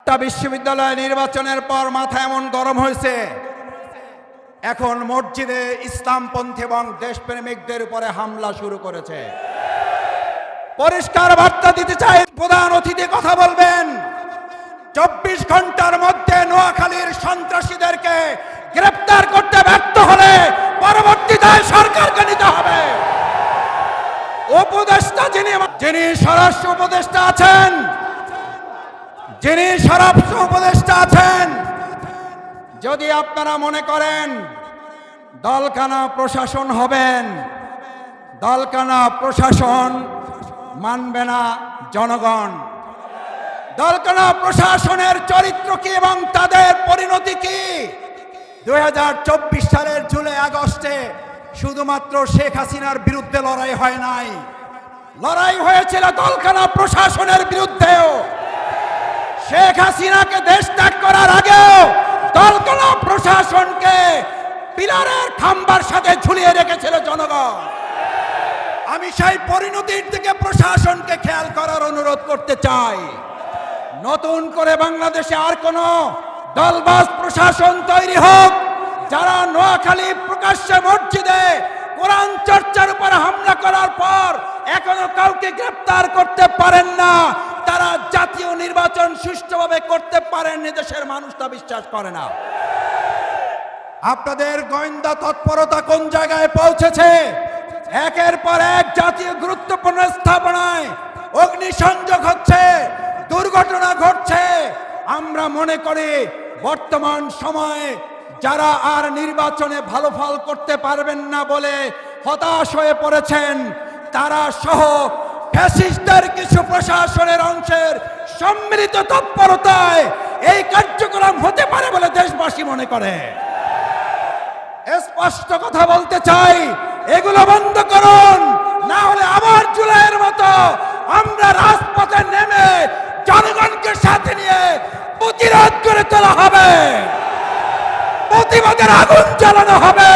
ঢাকা বিশ্ববিদ্যালয় নির্বাচনের পর মাথা এমন গরম হয়েছে, এখন মসজিদে ইসলামপন্থী এবং দেশপ্রেমিকদের উপরে হামলা শুরু করেছে। পরিষ্কার বার্তা দিতে চাই, প্রধান অতিথি কথা বলবেন, 24 ঘন্টার মধ্যে নোয়াখালীর সন্ত্রাসীদেরকে গ্রেফতার করতে ব্যর্থ হলে পরবর্তী দায় সরকারকে নিতে হবে। উপদেষ্টা যিনি স্বরাষ্ট্র উপদেষ্টা আছেন, যদি আপনারা মনে করেন দলকানা প্রশাসন হবেন, দলকানা প্রশাসন মানবে না জনগণ। দলকানা প্রশাসনের চরিত্র কি এবং তাদের পরিণতি কি? 2024 সালের জুলাই আগস্টে শুধুমাত্র শেখ হাসিনার বিরুদ্ধে লড়াই হয় নাই, লড়াই হয়েছিল দলকানা প্রশাসনের বিরুদ্ধেও। শেখ হাসিনাকে দেশ ত্যাগ করার আগেও দলকানা প্রশাসনকে পিলারের খাম্বার সাথে ঝুলিয়ে রেখেছিল জনগণ। আমি সেই পরিণতির দিকে প্রশাসনকে খেয়াল করার অনুরোধ করতে চাই। নতুন করে বাংলাদেশে আর কোনো দলবাজ প্রশাসন তৈরি হোক, যারা নোয়াখালী প্রকাশ্যে মসজিদে কোরআন চর্চার উপর হামলা করার পর এখনো কাউকে গ্রেফতার করতে পারেন না, তারা জাতীয় নির্বাচন সুষ্ঠুভাবে করতে পারেননি, দেশের মানুষ তা বিশ্বাস করে না। আপনাদের গোয়েন্দা তৎপরতা কোন জায়গায় পৌঁছেছে? একের পর এক জাতীয় গুরুত্বপূর্ণ স্থাপনায় অগ্নিসংযোগ হচ্ছে, দুর্ঘটনা ঘটছে। আমরা মনে করি বর্তমান সময়ে যারা আর নির্বাচনে ভালো ফল করতে পারবেন না বলে হতাশ হয়ে পড়েছেন, তারা সহ ফ্যাসিস্টদের কিছু প্রশাসনের অংশের সম্মিলিত তৎপরতায় এই কার্যক্রম হতে পারে বলে দেশবাসী মনে করে। স্পষ্ট কথা বলতে চাই, এগুলো বন্ধ করুন, না হলে আবার জুলাইয়ের মতো আমরা রাজপথে নেমে জনগণকে সাথে নিয়ে প্রতিরোধ করে তোলা হবে, প্রতিবাদের আগুন জ্বালানো হবে,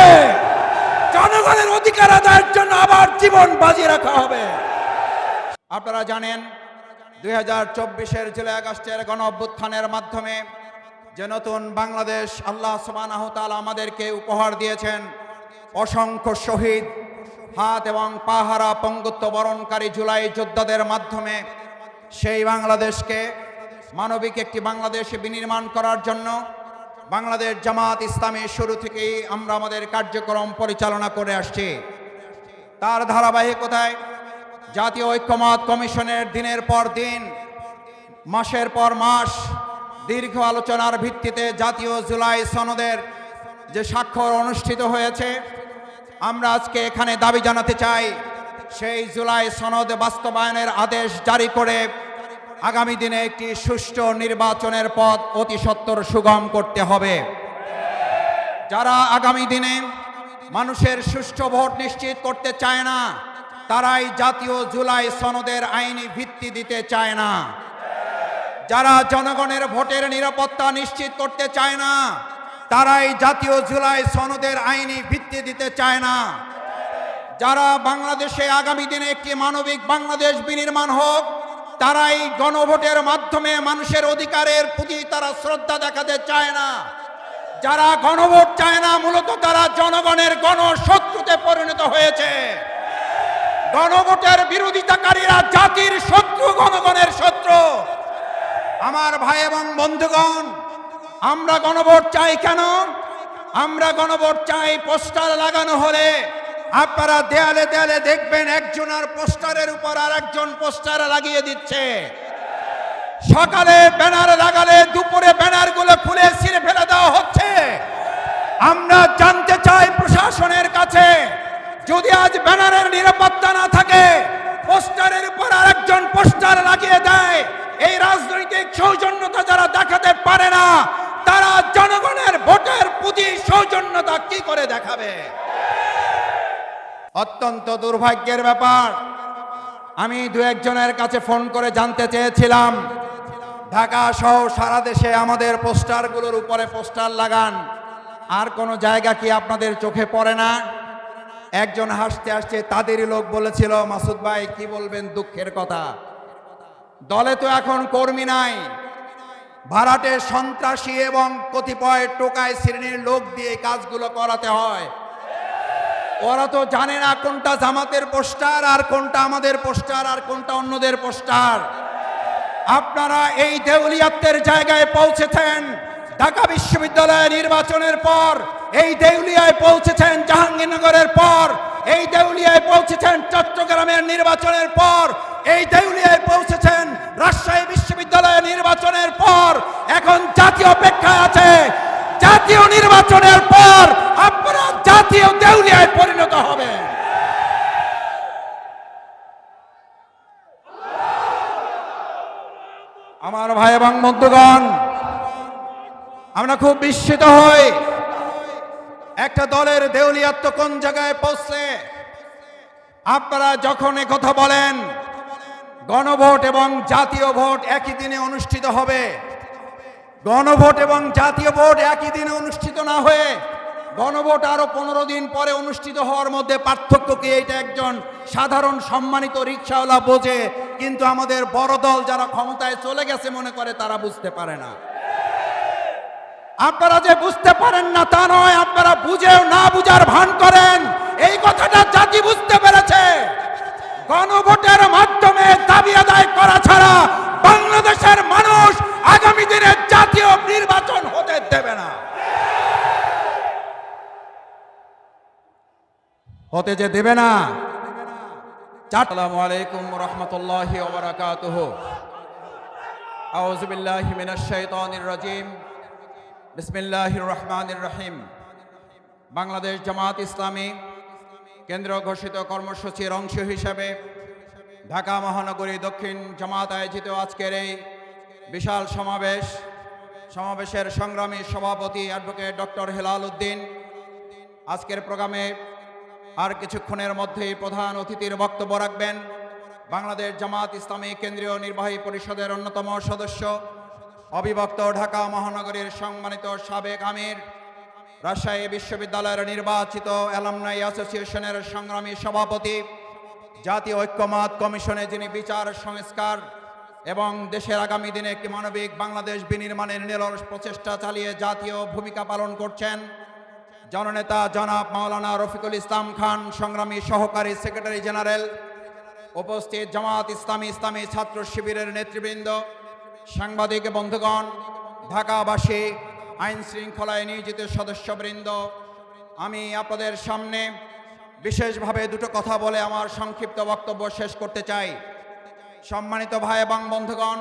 জনগণের অধিকার আদায়ের জন্য আবার জীবন বাজি রাখা হবে। আপনারা জানেন 2024-এর জুলাই আগস্টের গণ অভ্যুত্থানের মাধ্যমে যে নতুন বাংলাদেশ আল্লাহ সুবহানাহু ওয়া তাআলা আমাদেরকে উপহার দিয়েছেন, অসংখ্য শহীদ, হাত এবং পা হারা পঙ্গুত্ব বরণকারী জুলাই যোদ্ধাদের মাধ্যমে সেই বাংলাদেশকে মানবিক একটি বাংলাদেশে বিনির্মাণ করার জন্য বাংলাদেশ জামাত ইসলামী শুরু থেকেই আমরা আমাদের কার্যক্রম পরিচালনা করে আসছি। তার ধারাবাহিকতায় জাতীয় ঐক্যমত কমিশনের দিনের পর দিন, মাসের পর মাস দীর্ঘ আলোচনার ভিত্তিতে জাতীয় জুলাই সনদের যে স্বাক্ষর অনুষ্ঠিত হয়েছে, আমরা আজকে এখানে দাবি জানাতে চাই সেই জুলাই সনদ বাস্তবায়নের আদেশ জারি করে আগামী দিনে একটি সুষ্ঠু নির্বাচনের পথ অতি সত্বর সুগম করতে হবে। যারা আগামী দিনে মানুষের সুষ্ঠু ভোট নিশ্চিত করতে চায় না, তারাই জাতীয় জুলাই সনদের আইনি ভিত্তি দিতে চায় না। যারা জনগণের ভোটের নিরাপত্তা নিশ্চিত করতে চায় না, তারাই জাতীয় জুলাই সনদের আইনি ভিত্তি দিতে চায় না। যারা বাংলাদেশে আগামী দিনে একটি মানবিক বাংলাদেশ বিনির্মাণ হোক, তারাই গণভোটের মাধ্যমে মানুষের অধিকারের প্রতি তারা শ্রদ্ধা দেখাতে চায় না। যারা গণভোট চায় না, মূলত তারা জনগণের গণশত্রুতে পরিণত হয়েছে। গণভোটের বিরোধিতাকারীরা জাতির শত্রু, জনগণের শত্রু। আমার ভাই এবং বন্ধুগণ, আমরা গণভোট চাই কেন? আমরা গণভোট চাই পোস্টার লাগানো হলে আপনারা দেয়ালে দেয়ালে দেখবেন একজনের পোস্টারের উপর আর একজন পোস্টার লাগিয়ে দিচ্ছে। সকালে ব্যানার লাগালে দুপুরে ব্যানারগুলো খুলে ছিঁড়ে ফেলে দেওয়া হচ্ছে। আমরা জানতে চাই প্রশাসনের কাছে, যদি আজ ব্যানারের নিরাপত্তা না থাকে, পোস্টারের উপর আরেকজন পোস্টার লাগিয়ে দেয়, এই রাজনৈতিক সৌজন্যতা যারা দেখাতে পারে না, তারা জনগণের ভোটের প্রতি সৌজন্যতা কি করে দেখাবে? অত্যন্ত দুর্ভাগ্যের ব্যাপার। আমি দু একজনের কাছে ফোন করে জানতে চেয়েছিলাম, ঢাকা সহ সারা দেশে আমাদের পোস্টারগুলোর উপরে পোস্টার লাগান, আর কোনো জায়গা কি আপনাদের চোখে পড়ে না? একজন হাসতে হাসতে তাদেরই লোক বলেছিল, মাসুদ ভাই কি বলবেন, দুঃখের কথা, দলে তো এখন কর্মী নাই, ভাড়াটে সন্ত্রাসী এবং কতিপয় টোকায় শ্রেণীর লোক দিয়ে এই কাজগুলো করাতে হয়। ওরা তো জানে না কোনটা জামাতের পোস্টার আর কোনটা আমাদের পোস্টার আর কোনটা অন্যদের পোস্টার। আপনারা এই দেউলিয়াত্বের জায়গায় পৌঁছেছেন ঢাকা বিশ্ববিদ্যালয় নির্বাচনের পর, এই দেউলিয়ায় পৌঁছেছেন জাহাঙ্গীরনগরের পর, এই দেউলিয়ায় পৌঁছেছেন চট্টগ্রামের নির্বাচনের পর, এই দেউলিয়ায় পৌঁছেছেন রাজশাহী বিশ্ববিদ্যালয়ের নির্বাচনের পর। এখন জাতীয় অপেক্ষায় আছে, জাতীয় নির্বাচনের পর আপনারা জাতীয় দেউলিয়ায় পরিণত হবেন। আমার ভাই এবং বন্ধুগণ, আমরা খুব বিস্মিত হই একটা দলের দেউলিয়াত্ব কোন জায়গায় পৌঁছলে। আপনারা যখন কথা বলেন গণভোট এবং জাতীয় ভোট একই দিনে অনুষ্ঠিত হবে, গণভোট এবং জাতীয় ভোট একই দিনে অনুষ্ঠিত না হয়ে গণভোট আরো 15 দিন পরে অনুষ্ঠিত হওয়ার মধ্যে পার্থক্য কি? এটা একজন সাধারণ সম্মানিত রিকশাওয়ালা বোঝে, কিন্তু আমাদের বড় দল যারা ক্ষমতায় চলে গেছে মনে করে তারা বুঝতে পারে না। আপনারা যে বুঝতে পারেন না তা নয়, আপনারা বুঝেও না বুঝার ভান করেন। এই কথাটা জাতি বুঝতে পেরেছে। গণভোটের মাধ্যমে দাবি আদায় করা ছাড়া বাংলাদেশের মানুষ আগামী দিনে জাতীয় নির্বাচন হতে দেবে না, হতে যে দেবে না। আসসালামু আলাইকুম ওয়া রাহমাতুল্লাহি ওয়া বারাকাতুহু। আউযু বিল্লাহি মিনাশ শাইতানির রাজীম। বিসমিল্লাহির রহমানির রহিম। বাংলাদেশ জামাত ইসলামী কেন্দ্র ঘোষিত কর্মসূচির অংশ হিসেবে ঢাকা মহানগরী দক্ষিণ জামাত আয়োজিত আজকের এই বিশাল সমাবেশের সংগ্রামী সভাপতি অ্যাডভোকেট ডক্টর হেলাল উদ্দিন আজকের প্রোগ্রামে আর কিছুক্ষণের মধ্যেই প্রধান অতিথির বক্তব্য রাখবেন। বাংলাদেশ জামাত ইসলামী কেন্দ্রীয় নির্বাহী পরিষদের অন্যতম সদস্য, অবিভক্ত ঢাকা মহানগরীর সম্মানিত সাবেক আমির, রাজশাহী বিশ্ববিদ্যালয়ের নির্বাচিত অ্যালামনাই অ্যাসোসিয়েশনের সংগ্রামী সভাপতি, জাতীয় ঐক্যমত কমিশনে যিনি বিচার সংস্কার এবং দেশের আগামী দিনে একটি মানবিক বাংলাদেশ বিনির্মাণের নিরলস প্রচেষ্টা চালিয়ে জাতীয় ভূমিকা পালন করছেন, জননেতা জনাব মাওলানা রফিকুল ইসলাম খান, সংগ্রামী সহকারী সেক্রেটারি জেনারেল, উপস্থিত জামাত ইসলামী ছাত্র শিবিরের নেতৃবৃন্দ, সাংবাদিক বন্ধুগণ, ঢাকাবাসী, আইন শৃঙ্খলায় নিয়োজিত সদস্যবৃন্দ, আমি আপনাদের সামনে বিশেষভাবে দুটো কথা বলে আমার সংক্ষিপ্ত বক্তব্য শেষ করতে চাই। সম্মানিত ভাই এবং বন্ধুগণ,